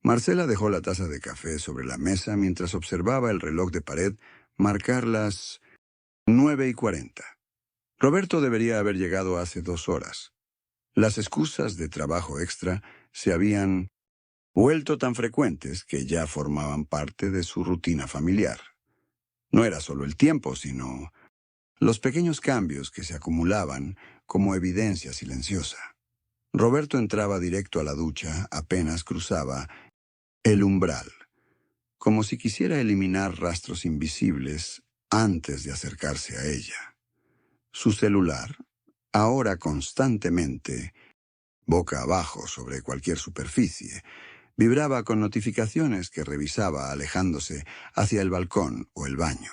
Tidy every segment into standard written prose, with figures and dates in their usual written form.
Marcela dejó la taza de café sobre la mesa mientras observaba el reloj de pared marcar las 9:40. Roberto debería haber llegado hace 2 horas. Las excusas de trabajo extra se habían vuelto tan frecuentes que ya formaban parte de su rutina familiar. No era solo el tiempo, sino los pequeños cambios que se acumulaban como evidencia silenciosa. Roberto entraba directo a la ducha apenas cruzaba el umbral, como si quisiera eliminar rastros invisibles antes de acercarse a ella. Su celular, ahora constantemente boca abajo sobre cualquier superficie, vibraba con notificaciones que revisaba alejándose hacia el balcón o el baño.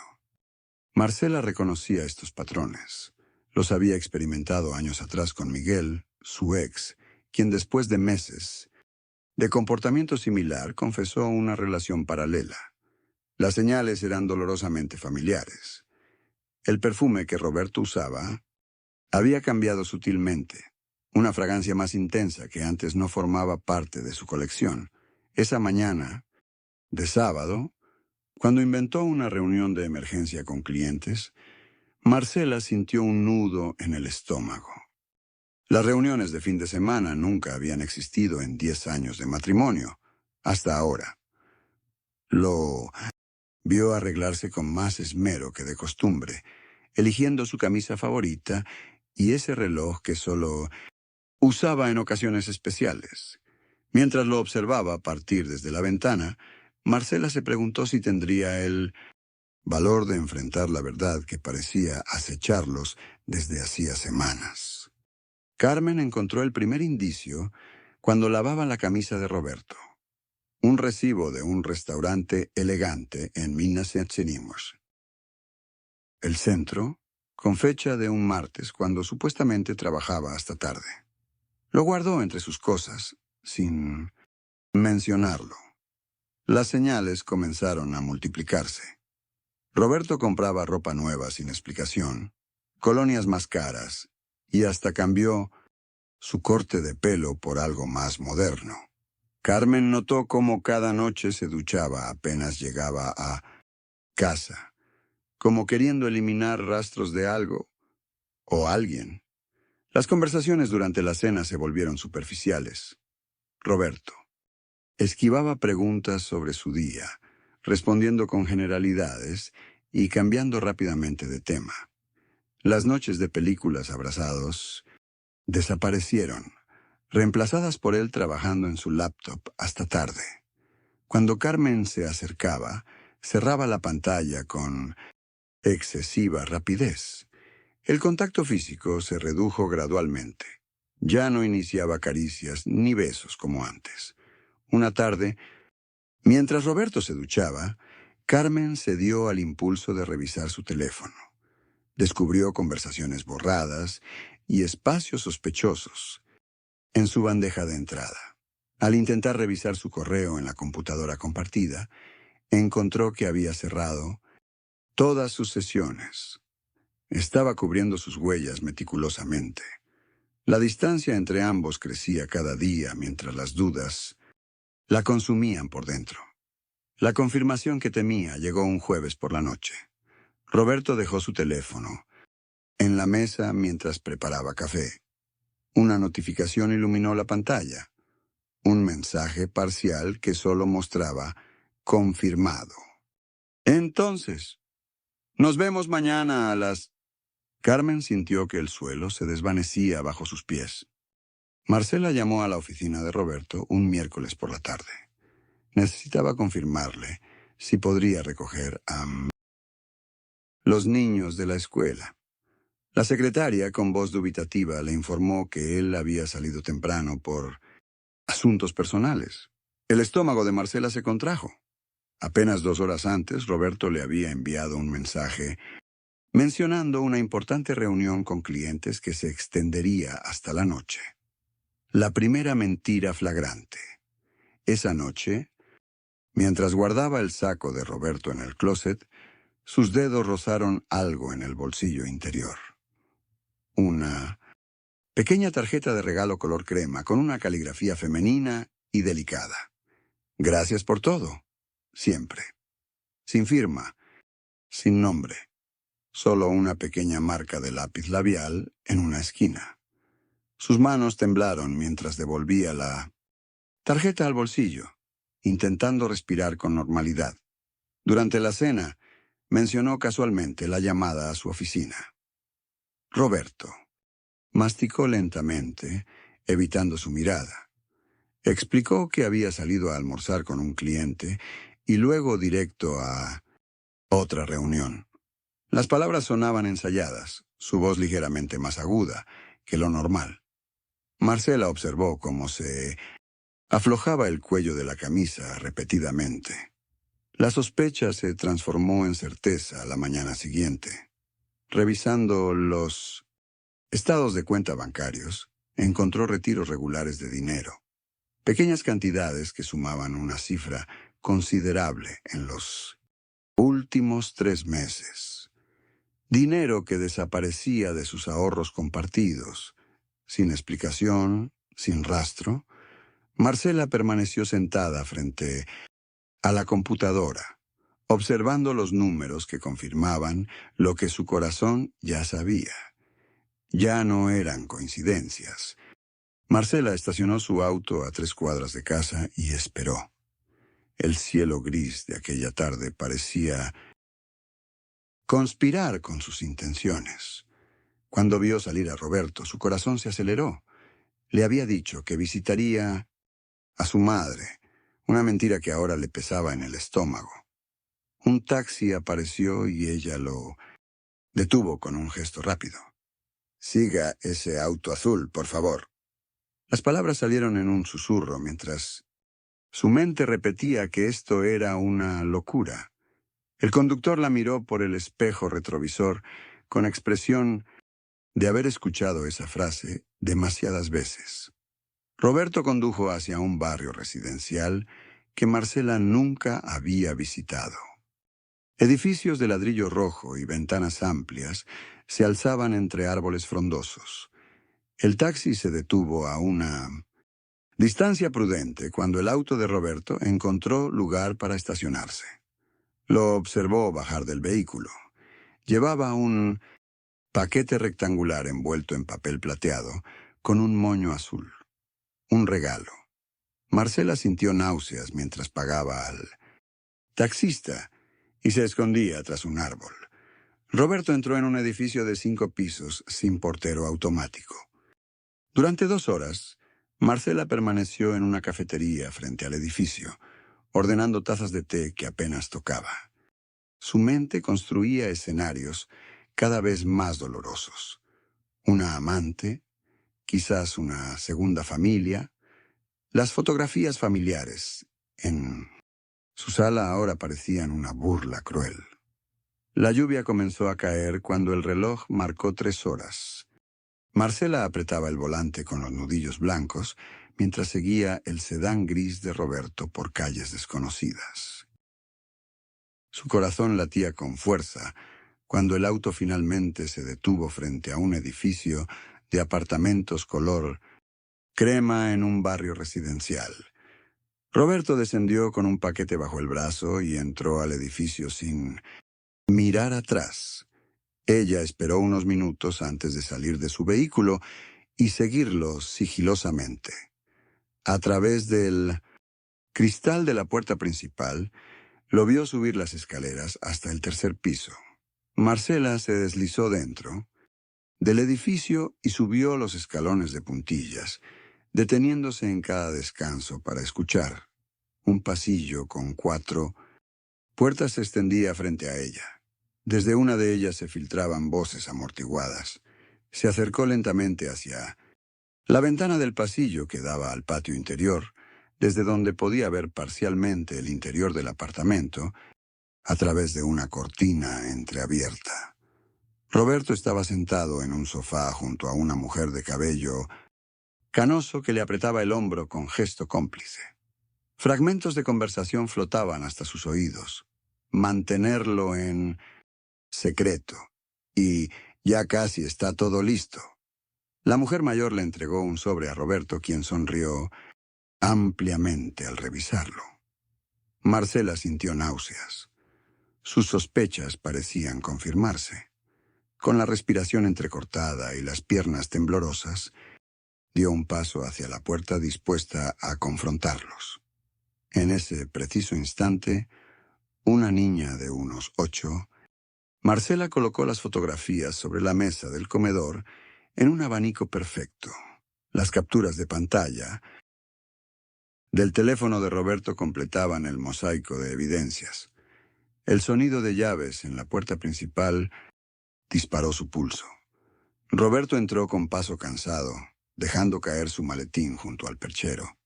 Marcela reconocía estos patrones. Los había experimentado años atrás con Miguel, su ex, quien después de meses de comportamiento similar confesó una relación paralela. Las señales eran dolorosamente familiares. El perfume que Roberto usaba había cambiado sutilmente, una fragancia más intensa que antes no formaba parte de su colección. Esa mañana, de sábado, cuando inventó una reunión de emergencia con clientes, Marcela sintió un nudo en el estómago. Las reuniones de fin de semana nunca habían existido en 10 años de matrimonio, hasta ahora. Lo vio arreglarse con más esmero que de costumbre, eligiendo su camisa favorita y ese reloj que solo usaba en ocasiones especiales. Mientras lo observaba partir desde la ventana, Marcela se preguntó si tendría el valor de enfrentar la verdad que parecía acecharlos desde hacía semanas. Carmen encontró el primer indicio cuando lavaba la camisa de Roberto. Un recibo de un restaurante elegante en Minas Gerais. El centro, con fecha de un martes cuando supuestamente trabajaba hasta tarde. Lo guardó entre sus cosas, sin mencionarlo. Las señales comenzaron a multiplicarse. Roberto compraba ropa nueva sin explicación, colonias más caras, y hasta cambió su corte de pelo por algo más moderno. Carmen notó cómo cada noche se duchaba apenas llegaba a casa, como queriendo eliminar rastros de algo o alguien. Las conversaciones durante la cena se volvieron superficiales. Roberto esquivaba preguntas sobre su día, respondiendo con generalidades y cambiando rápidamente de tema. Las noches de películas abrazados desaparecieron, reemplazadas por él trabajando en su laptop hasta tarde. Cuando Carmen se acercaba, cerraba la pantalla con excesiva rapidez. El contacto físico se redujo gradualmente. Ya no iniciaba caricias ni besos como antes. Una tarde, mientras Roberto se duchaba, Carmen cedió al impulso de revisar su teléfono. Descubrió conversaciones borradas y espacios sospechosos en su bandeja de entrada. Al intentar revisar su correo en la computadora compartida, encontró que había cerrado todas sus sesiones. Estaba cubriendo sus huellas meticulosamente. La distancia entre ambos crecía cada día mientras las dudas la consumían por dentro. La confirmación que temía llegó un jueves por la noche. Roberto dejó su teléfono en la mesa mientras preparaba café. Una notificación iluminó la pantalla. Un mensaje parcial que solo mostraba confirmado. Entonces, nos vemos mañana a las... Carmen sintió que el suelo se desvanecía bajo sus pies. Marcela llamó a la oficina de Roberto un miércoles por la tarde. Necesitaba confirmarle si podría recoger a los niños de la escuela. La secretaria, con voz dubitativa, le informó que él había salido temprano por asuntos personales. El estómago de Marcela se contrajo. Apenas 2 horas antes, Roberto le había enviado un mensaje mencionando una importante reunión con clientes que se extendería hasta la noche. La primera mentira flagrante. Esa noche, mientras guardaba el saco de Roberto en el closet, sus dedos rozaron algo en el bolsillo interior. Una pequeña tarjeta de regalo color crema con una caligrafía femenina y delicada. Gracias por todo. Siempre. Sin firma, sin nombre. Solo una pequeña marca de lápiz labial en una esquina. Sus manos temblaron mientras devolvía la tarjeta al bolsillo, intentando respirar con normalidad. Durante la cena, mencionó casualmente la llamada a su oficina. Roberto. Masticó lentamente, evitando su mirada. Explicó que había salido a almorzar con un cliente y luego directo a otra reunión. Las palabras sonaban ensayadas, su voz ligeramente más aguda que lo normal. Marcela observó cómo se aflojaba el cuello de la camisa repetidamente. La sospecha se transformó en certeza la mañana siguiente. Revisando los estados de cuenta bancarios, encontró retiros regulares de dinero. Pequeñas cantidades que sumaban una cifra considerable en los últimos 3 meses. Dinero que desaparecía de sus ahorros compartidos. Sin explicación, sin rastro, Marcela permaneció sentada frente a la computadora, observando los números que confirmaban lo que su corazón ya sabía. Ya no eran coincidencias. Marcela estacionó su auto a 3 cuadras de casa y esperó. El cielo gris de aquella tarde parecía conspirar con sus intenciones. Cuando vio salir a Roberto, su corazón se aceleró. Le había dicho que visitaría a su madre, una mentira que ahora le pesaba en el estómago. Un taxi apareció y ella lo detuvo con un gesto rápido. «Siga ese auto azul, por favor». Las palabras salieron en un susurro mientras su mente repetía que esto era una locura. El conductor la miró por el espejo retrovisor con expresión de haber escuchado esa frase demasiadas veces. Roberto condujo hacia un barrio residencial que Marcela nunca había visitado. Edificios de ladrillo rojo y ventanas amplias se alzaban entre árboles frondosos. El taxi se detuvo a una distancia prudente cuando el auto de Roberto encontró lugar para estacionarse. Lo observó bajar del vehículo. Llevaba un paquete rectangular envuelto en papel plateado con un moño azul. Un regalo. Marcela sintió náuseas mientras pagaba al taxista y se escondía tras un árbol. Roberto entró en un edificio de 5 pisos sin portero automático. Durante 2 horas, Marcela permaneció en una cafetería frente al edificio, ordenando tazas de té que apenas tocaba. Su mente construía escenarios cada vez más dolorosos. Una amante, quizás una segunda familia. Las fotografías familiares en su sala ahora parecían una burla cruel. La lluvia comenzó a caer cuando el reloj marcó 3 horas. Marcela apretaba el volante con los nudillos blancos mientras seguía el sedán gris de Roberto por calles desconocidas. Su corazón latía con fuerza cuando el auto finalmente se detuvo frente a un edificio de apartamentos color crema en un barrio residencial. Roberto descendió con un paquete bajo el brazo y entró al edificio sin mirar atrás. Ella esperó unos minutos antes de salir de su vehículo y seguirlo sigilosamente. A través del cristal de la puerta principal, lo vio subir las escaleras hasta el 3er piso. Marcela se deslizó dentro del edificio y subió los escalones de puntillas, deteniéndose en cada descanso para escuchar. Un pasillo con 4 puertas se extendía frente a ella. Desde una de ellas se filtraban voces amortiguadas. Se acercó lentamente hacia la ventana del pasillo que daba al patio interior, desde donde podía ver parcialmente el interior del apartamento a través de una cortina entreabierta. Roberto estaba sentado en un sofá junto a una mujer de cabello canoso que le apretaba el hombro con gesto cómplice. Fragmentos de conversación flotaban hasta sus oídos. Mantenerlo en secreto. Y ya casi está todo listo. La mujer mayor le entregó un sobre a Roberto, quien sonrió ampliamente al revisarlo. Marcela sintió náuseas. Sus sospechas parecían confirmarse. Con la respiración entrecortada y las piernas temblorosas, dio un paso hacia la puerta dispuesta a confrontarlos. En ese preciso instante, una niña de unos 8, Marcela colocó las fotografías sobre la mesa del comedor en un abanico perfecto. Las capturas de pantalla del teléfono de Roberto completaban el mosaico de evidencias. El sonido de llaves en la puerta principal disparó su pulso. Roberto entró con paso cansado, dejando caer su maletín junto al perchero.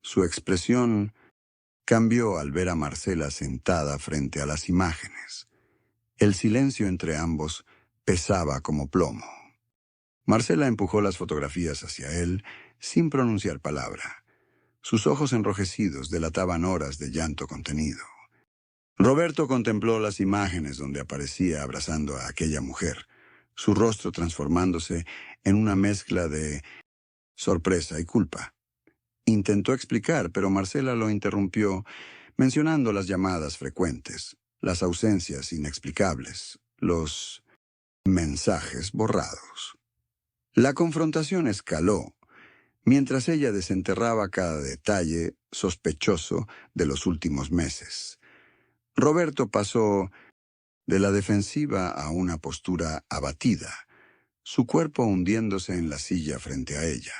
Su expresión cambió al ver a Marcela sentada frente a las imágenes. El silencio entre ambos pesaba como plomo. Marcela empujó las fotografías hacia él sin pronunciar palabra. Sus ojos enrojecidos delataban horas de llanto contenido. Roberto contempló las imágenes donde aparecía abrazando a aquella mujer, su rostro transformándose en una mezcla de sorpresa y culpa. Intentó explicar, pero Marcela lo interrumpió, mencionando las llamadas frecuentes, las ausencias inexplicables, los mensajes borrados. La confrontación escaló, mientras ella desenterraba cada detalle sospechoso de los últimos meses. Roberto pasó de la defensiva a una postura abatida, su cuerpo hundiéndose en la silla frente a ella.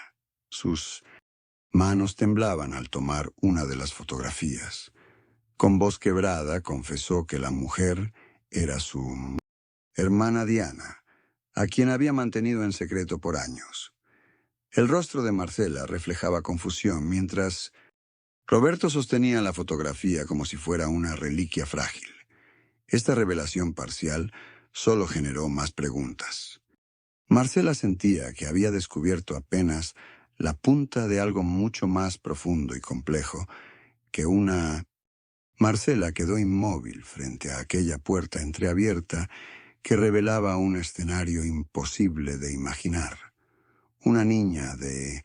Sus manos temblaban al tomar una de las fotografías. Con voz quebrada confesó que la mujer era su hermana Diana, a quien había mantenido en secreto por años. El rostro de Marcela reflejaba confusión mientras Roberto sostenía la fotografía como si fuera una reliquia frágil. Esta revelación parcial solo generó más preguntas. Marcela sentía que había descubierto apenas la punta de algo mucho más profundo y complejo que una... Marcela quedó inmóvil frente a aquella puerta entreabierta que revelaba un escenario imposible de imaginar. Una niña de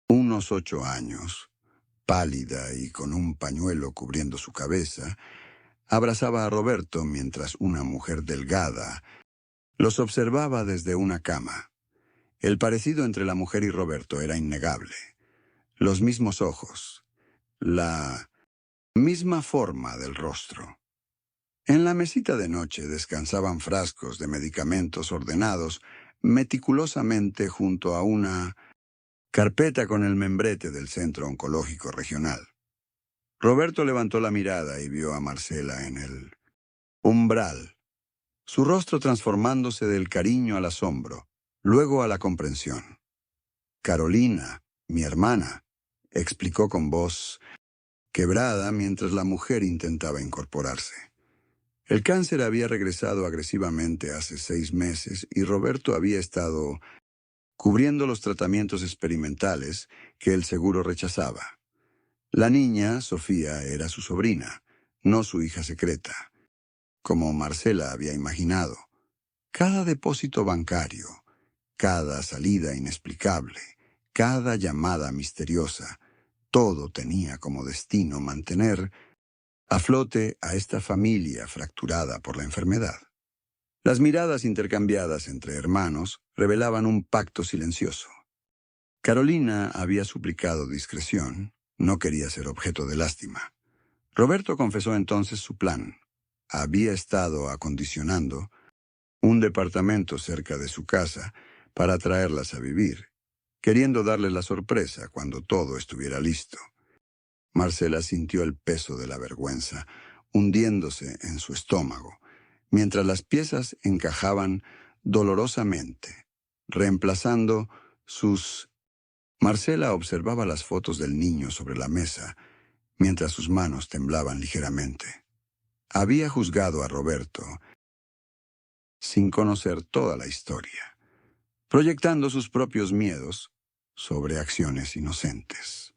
unos 8 años, pálida y con un pañuelo cubriendo su cabeza, abrazaba a Roberto mientras una mujer delgada los observaba desde una cama. El parecido entre la mujer y Roberto era innegable. Los mismos ojos, la misma forma del rostro. En la mesita de noche descansaban frascos de medicamentos ordenados meticulosamente junto a una carpeta con el membrete del Centro Oncológico Regional. Roberto levantó la mirada y vio a Marcela en el umbral, su rostro transformándose del cariño al asombro, luego a la comprensión. «Carolina, mi hermana», explicó con voz quebrada mientras la mujer intentaba incorporarse. El cáncer había regresado agresivamente hace 6 meses y Roberto había estado cubriendo los tratamientos experimentales que el seguro rechazaba. La niña, Sofía, era su sobrina, no su hija secreta, como Marcela había imaginado. Cada depósito bancario, cada salida inexplicable, cada llamada misteriosa, todo tenía como destino mantener a flote a esta familia fracturada por la enfermedad. Las miradas intercambiadas entre hermanos revelaban un pacto silencioso. Carolina había suplicado discreción, no quería ser objeto de lástima. Roberto confesó entonces su plan. Había estado acondicionando un departamento cerca de su casa para traerlas a vivir, queriendo darles la sorpresa cuando todo estuviera listo. Marcela sintió el peso de la vergüenza hundiéndose en su estómago, mientras las piezas encajaban dolorosamente, reemplazando sus... Marcela observaba las fotos del niño sobre la mesa, mientras sus manos temblaban ligeramente. Había juzgado a Roberto sin conocer toda la historia, proyectando sus propios miedos sobre acciones inocentes.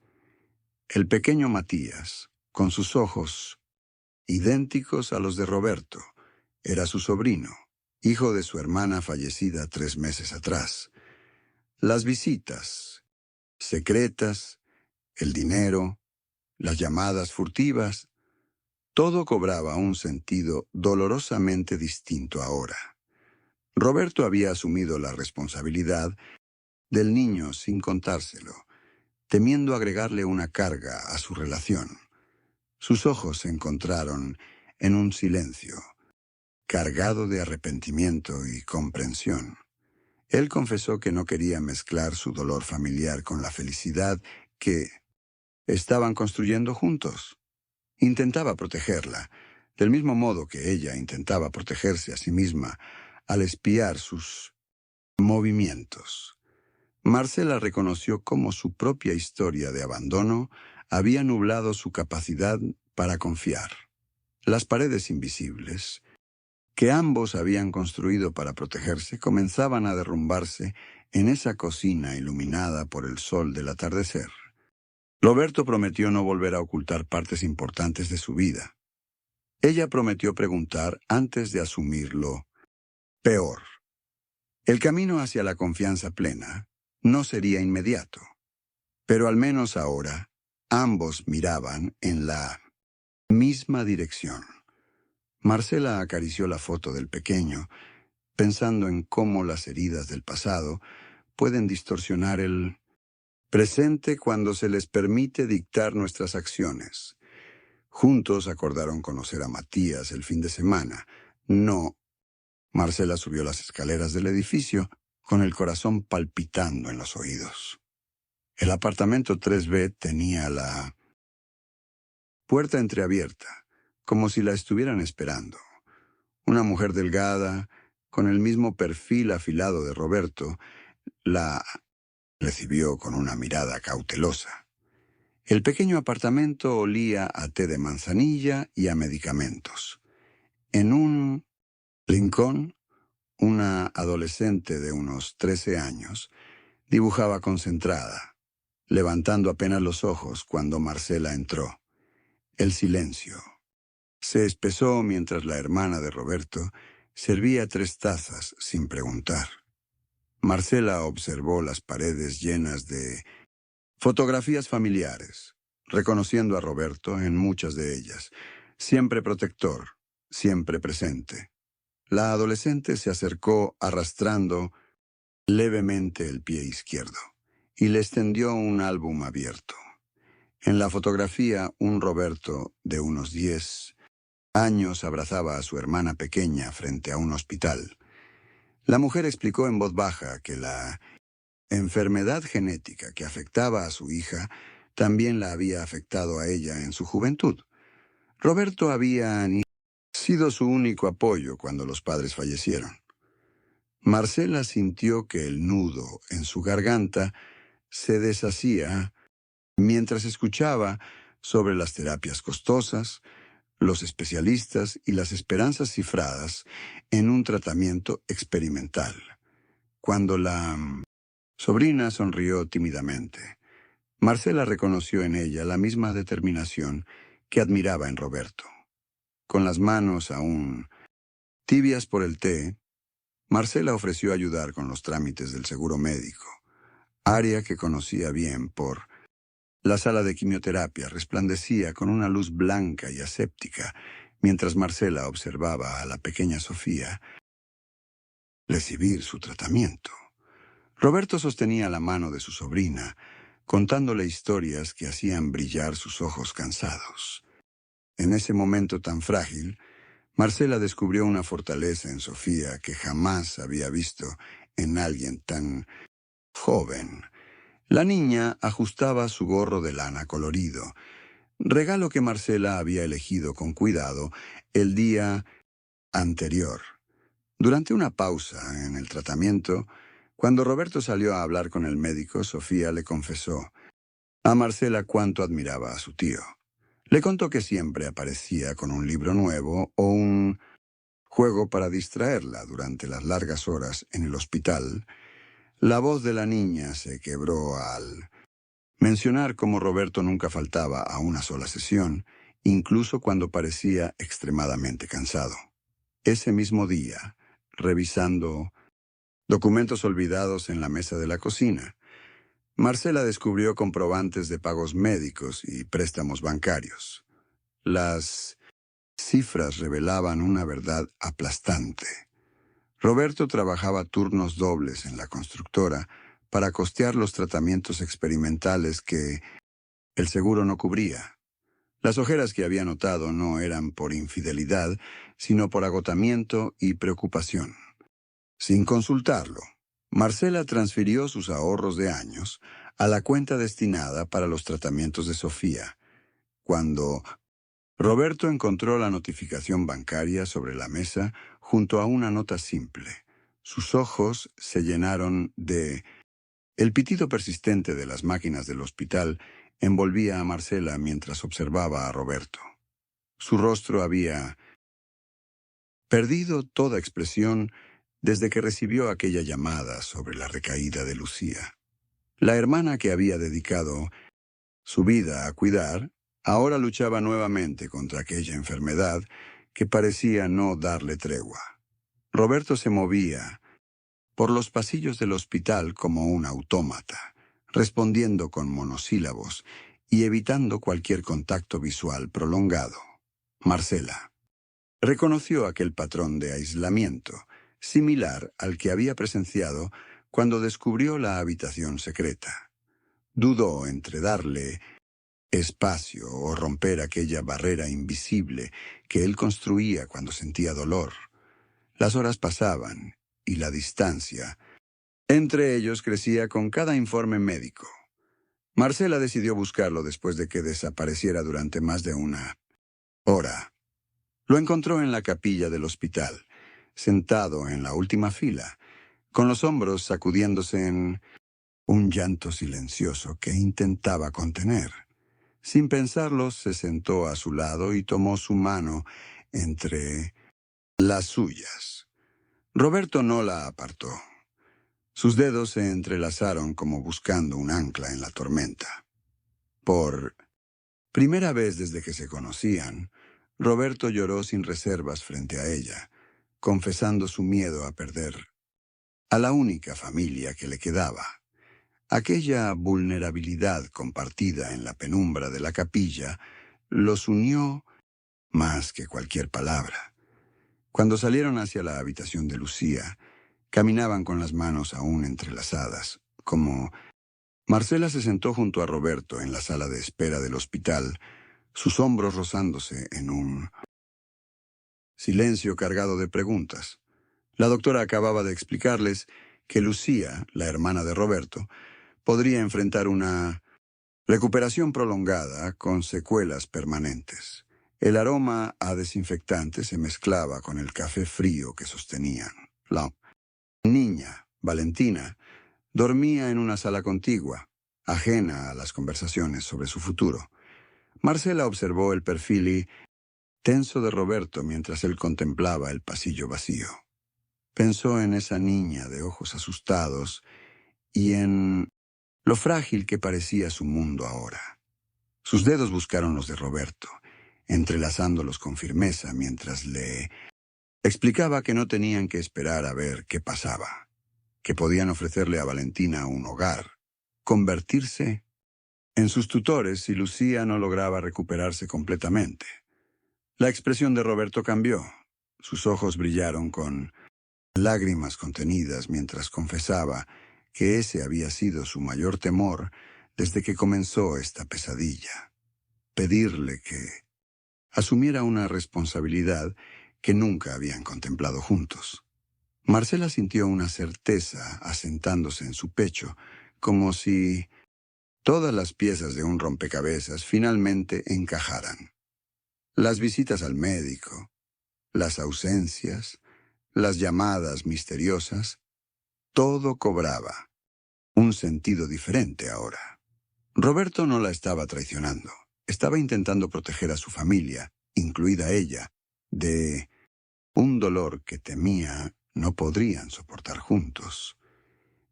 El pequeño Matías, con sus ojos idénticos a los de Roberto, era su sobrino, hijo de su hermana fallecida 3 meses atrás. Las visitas secretas, el dinero, las llamadas furtivas. Todo cobraba un sentido dolorosamente distinto ahora. Roberto había asumido la responsabilidad del niño sin contárselo, temiendo agregarle una carga a su relación. Sus ojos se encontraron en un silencio, cargado de arrepentimiento y comprensión. Él confesó que no quería mezclar su dolor familiar con la felicidad que estaban construyendo juntos. Intentaba protegerla, del mismo modo que ella intentaba protegerse a sí misma al espiar sus movimientos. Marcela reconoció cómo su propia historia de abandono había nublado su capacidad para confiar. Las paredes invisibles, que ambos habían construido para protegerse, comenzaban a derrumbarse en esa cocina iluminada por el sol del atardecer. Roberto prometió no volver a ocultar partes importantes de su vida. Ella prometió preguntar antes de asumir lo peor. El camino hacia la confianza plena no sería inmediato, pero al menos ahora ambos miraban en la misma dirección. Marcela acarició la foto del pequeño, pensando en cómo las heridas del pasado pueden distorsionar el presente cuando se les permite dictar nuestras acciones. Juntos acordaron conocer a Matías el fin de semana. No. Marcela subió las escaleras del edificio con el corazón palpitando en los oídos. El apartamento 3B tenía la puerta entreabierta, como si la estuvieran esperando. Una mujer delgada, con el mismo perfil afilado de Roberto, la recibió con una mirada cautelosa. El pequeño apartamento olía a té de manzanilla y a medicamentos. En un rincón, una adolescente de unos 13 años dibujaba concentrada, levantando apenas los ojos cuando Marcela entró. El silencio se espesó mientras la hermana de Roberto servía 3 tazas sin preguntar. Marcela observó las paredes llenas de fotografías familiares, reconociendo a Roberto en muchas de ellas. Siempre protector, siempre presente. La adolescente se acercó arrastrando levemente el pie izquierdo y le extendió un álbum abierto. En la fotografía, un Roberto de unos 10 años abrazaba a su hermana pequeña frente a un hospital. La mujer explicó en voz baja que la enfermedad genética que afectaba a su hija también la había afectado a ella en su juventud. Roberto había sido su único apoyo cuando los padres fallecieron. Marcela sintió que el nudo en su garganta se deshacía mientras escuchaba sobre las terapias costosas, los especialistas y las esperanzas cifradas en un tratamiento experimental. Cuando la sobrina sonrió tímidamente, Marcela reconoció en ella la misma determinación que admiraba en Roberto. Con las manos aún tibias por el té, Marcela ofreció ayudar con los trámites del seguro médico, área que conocía bien por la sala de quimioterapia resplandecía con una luz blanca y aséptica mientras Marcela observaba a la pequeña Sofía recibir su tratamiento. Roberto sostenía la mano de su sobrina, contándole historias que hacían brillar sus ojos cansados. En ese momento tan frágil, Marcela descubrió una fortaleza en Sofía que jamás había visto en alguien tan joven. La niña ajustaba su gorro de lana colorido, regalo que Marcela había elegido con cuidado el día anterior. Durante una pausa en el tratamiento, cuando Roberto salió a hablar con el médico, Sofía le confesó a Marcela cuánto admiraba a su tío. Le contó que siempre aparecía con un libro nuevo o un juego para distraerla durante las largas horas en el hospital. La voz de la niña se quebró al mencionar cómo Roberto nunca faltaba a una sola sesión, incluso cuando parecía extremadamente cansado. Ese mismo día, revisando documentos olvidados en la mesa de la cocina, Marcela descubrió comprobantes de pagos médicos y préstamos bancarios. Las cifras revelaban una verdad aplastante. Roberto trabajaba turnos dobles en la constructora para costear los tratamientos experimentales que el seguro no cubría. Las ojeras que había notado no eran por infidelidad, sino por agotamiento y preocupación. Sin consultarlo, Marcela transfirió sus ahorros de años a la cuenta destinada para los tratamientos de Sofía. Cuando Roberto encontró la notificación bancaria sobre la mesa junto a una nota simple, sus ojos se llenaron de... El pitido persistente de las máquinas del hospital envolvía a Marcela mientras observaba a Roberto. Su rostro había perdido toda expresión desde que recibió aquella llamada sobre la recaída de Lucía. La hermana que había dedicado su vida a cuidar, ahora luchaba nuevamente contra aquella enfermedad que parecía no darle tregua. Roberto se movía por los pasillos del hospital como un autómata, respondiendo con monosílabos y evitando cualquier contacto visual prolongado. Marcela reconoció aquel patrón de aislamiento, similar al que había presenciado cuando descubrió la habitación secreta. Dudó entre darle espacio o romper aquella barrera invisible que él construía cuando sentía dolor. Las horas pasaban y la distancia entre ellos crecía con cada informe médico. Marcela decidió buscarlo después de que desapareciera durante más de una hora. Lo encontró en la capilla del hospital, sentado en la última fila, con los hombros sacudiéndose en un llanto silencioso que intentaba contener. Sin pensarlo, se sentó a su lado y tomó su mano entre las suyas. Roberto no la apartó. Sus dedos se entrelazaron como buscando un ancla en la tormenta. Por primera vez desde que se conocían, Roberto lloró sin reservas frente a ella, confesando su miedo a perder a la única familia que le quedaba. Aquella vulnerabilidad compartida en la penumbra de la capilla los unió más que cualquier palabra. Cuando salieron hacia la habitación de Lucía, caminaban con las manos aún entrelazadas, como... Marcela se sentó junto a Roberto en la sala de espera del hospital, sus hombros rozándose en un silencio cargado de preguntas. La doctora acababa de explicarles que Lucía, la hermana de Roberto, podría enfrentar una recuperación prolongada con secuelas permanentes. El aroma a desinfectante se mezclaba con el café frío que sostenían. La niña, Valentina, dormía en una sala contigua, ajena a las conversaciones sobre su futuro. Marcela observó el perfil tenso de Roberto mientras él contemplaba el pasillo vacío. Pensó en esa niña de ojos asustados y en lo frágil que parecía su mundo ahora. Sus dedos buscaron los de Roberto, entrelazándolos con firmeza mientras le explicaba que no tenían que esperar a ver qué pasaba, que podían ofrecerle a Valentina un hogar, convertirse en sus tutores si Lucía no lograba recuperarse completamente. La expresión de Roberto cambió. Sus ojos brillaron con lágrimas contenidas mientras confesaba que ese había sido su mayor temor desde que comenzó esta pesadilla. Pedirle que asumiera una responsabilidad que nunca habían contemplado juntos. Marcela sintió una certeza asentándose en su pecho, como si todas las piezas de un rompecabezas finalmente encajaran. Las visitas al médico, las ausencias, las llamadas misteriosas, todo cobraba un sentido diferente ahora. Roberto no la estaba traicionando. Estaba intentando proteger a su familia, incluida ella, de un dolor que temía no podrían soportar juntos.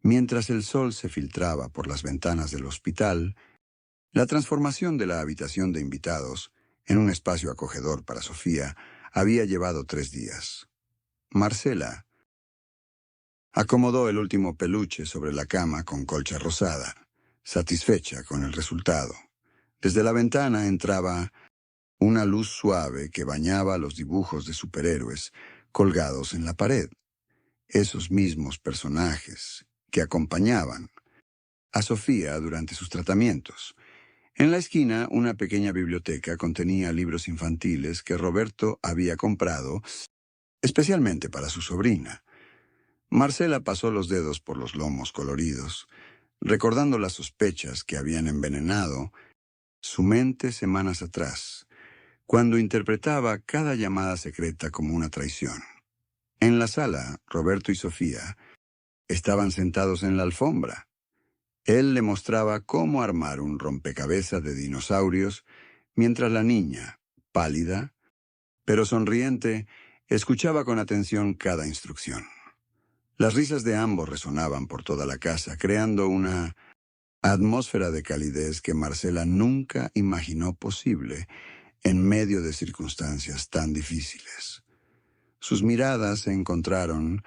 Mientras el sol se filtraba por las ventanas del hospital, la transformación de la habitación de invitados en un espacio acogedor para Sofía había llevado 3 días. Marcela acomodó el último peluche sobre la cama con colcha rosada. satisfecha con el resultado. Desde la ventana entraba una luz suave que bañaba los dibujos de superhéroes colgados en la pared. Esos mismos personajes que acompañaban a Sofía durante sus tratamientos. En la esquina, una pequeña biblioteca contenía libros infantiles que Roberto había comprado especialmente para su sobrina. Marcela pasó los dedos por los lomos coloridos, recordando las sospechas que habían envenenado su mente semanas atrás, cuando interpretaba cada llamada secreta como una traición. En la sala, Roberto y Sofía estaban sentados en la alfombra. Él le mostraba cómo armar un rompecabezas de dinosaurios, mientras la niña, pálida, pero sonriente, escuchaba con atención cada instrucción. Las risas de ambos resonaban por toda la casa, creando una atmósfera de calidez que Marcela nunca imaginó posible en medio de circunstancias tan difíciles. Sus miradas se encontraron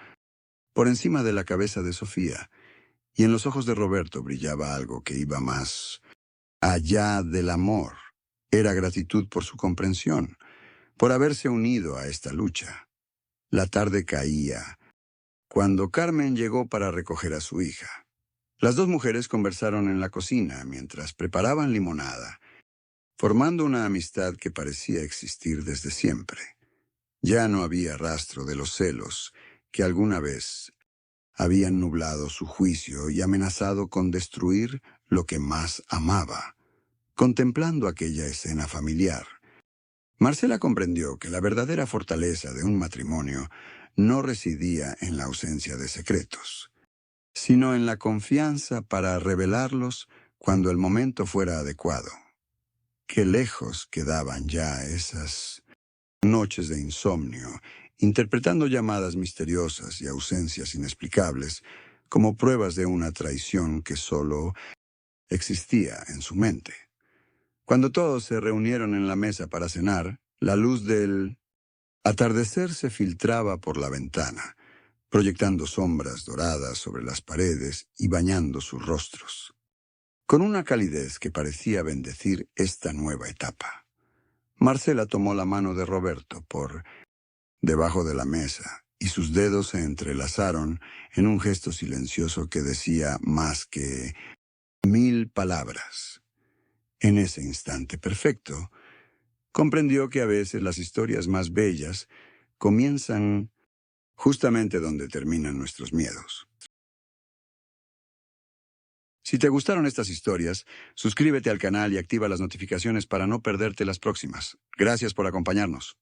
por encima de la cabeza de Sofía, y en los ojos de Roberto brillaba algo que iba más allá del amor. Era gratitud por su comprensión, por haberse unido a esta lucha. La tarde caía cuando Carmen llegó para recoger a su hija. Las dos mujeres conversaron en la cocina mientras preparaban limonada, formando una amistad que parecía existir desde siempre. Ya no había rastro de los celos que alguna vez habían nublado su juicio y amenazado con destruir lo que más amaba. Contemplando aquella escena familiar, Marcela comprendió que la verdadera fortaleza de un matrimonio no residía en la ausencia de secretos, sino en la confianza para revelarlos cuando el momento fuera adecuado. Qué lejos quedaban ya esas noches de insomnio, interpretando llamadas misteriosas y ausencias inexplicables como pruebas de una traición que solo existía en su mente. Cuando todos se reunieron en la mesa para cenar, la luz del atardecer se filtraba por la ventana, proyectando sombras doradas sobre las paredes y bañando sus rostros, con una calidez que parecía bendecir esta nueva etapa. Marcela tomó la mano de Roberto por debajo de la mesa, y sus dedos se entrelazaron en un gesto silencioso que decía más que 1000 palabras. En ese instante perfecto, comprendió que a veces las historias más bellas comienzan justamente donde terminan nuestros miedos. Si te gustaron estas historias, suscríbete al canal y activa las notificaciones para no perderte las próximas. Gracias por acompañarnos.